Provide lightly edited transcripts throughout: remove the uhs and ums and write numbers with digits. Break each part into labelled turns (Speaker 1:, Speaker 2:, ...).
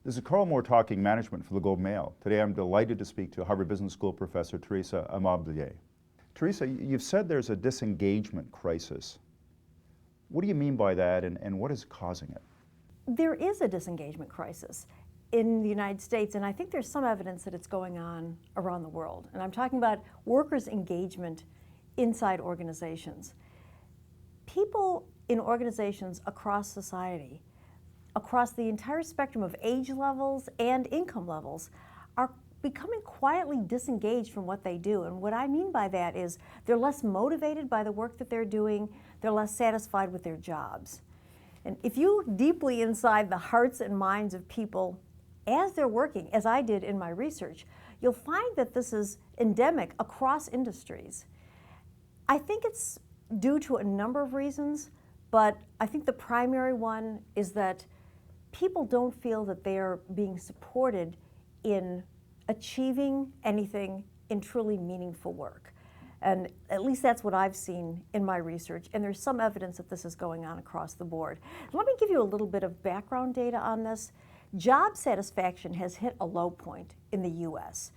Speaker 1: This is Karl talking management for the Globe Mail. Today I'm delighted to speak to Harvard Business School professor Teresa Amabile. Teresa, you've said there's a disengagement crisis. What do you mean by that, and what is causing it?
Speaker 2: There is a disengagement crisis in the United States, and I think there's some evidence that it's going on around the world. And I'm talking about workers' engagement inside organizations. People in organizations across society, across the entire spectrum of age levels and income levels, are becoming quietly disengaged from what they do. And what I mean by that is they're less motivated by the work that they're doing, they're less satisfied with their jobs. And if you look deeply inside the hearts and minds of people as they're working, as I did in my research, you'll find that this is endemic across industries. I think it's due to a number of reasons, but I think the primary one is that people don't feel that they are being supported in achieving anything in truly meaningful work. And at least that's what I've seen in my research, and there's some evidence that this is going on across the board. Let me give you a little bit of background data on this. Job satisfaction has hit a low point in the US,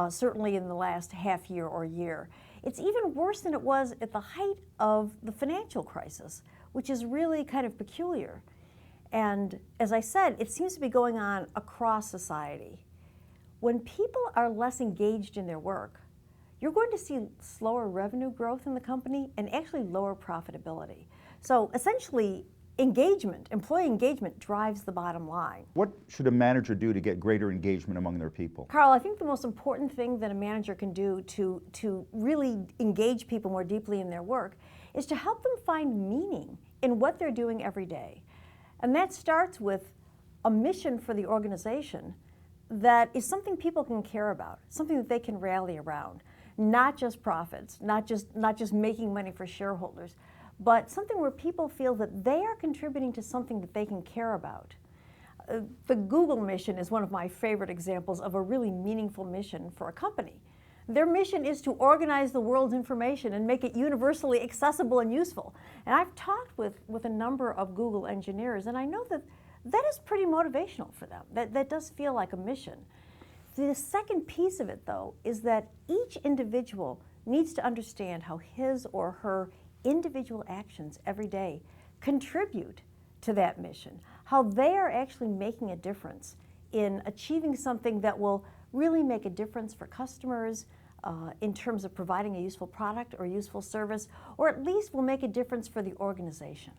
Speaker 2: certainly in the last half year or year. It's even worse than it was at the height of the financial crisis, which is really kind of peculiar. And as I said, it seems to be going on across society. When people are less engaged in their work, you're going to see slower revenue growth in the company and actually lower profitability. So essentially, engagement, employee engagement, drives the bottom line.
Speaker 1: What should a manager do to get greater engagement among their people?
Speaker 2: Karl, I think the most important thing that a manager can do to really engage people more deeply in their work is to help them find meaning in what they're doing every day. And that starts with a mission for the organization that is something people can care about, something that they can rally around. Not just profits, not just making money for shareholders, but something where people feel that they are contributing to something that they can care about. The Google mission is one of my favorite examples of a really meaningful mission for a company. Their mission is to organize the world's information and make it universally accessible and useful. And I've talked with a number of Google engineers, and I know that that is pretty motivational for them. That does feel like a mission. The second piece of it, though, is that each individual needs to understand how his or her individual actions every day contribute to that mission, how they are actually making a difference in achieving something that will really make a difference for customers in terms of providing a useful product or useful service, or at least will make a difference for the organization.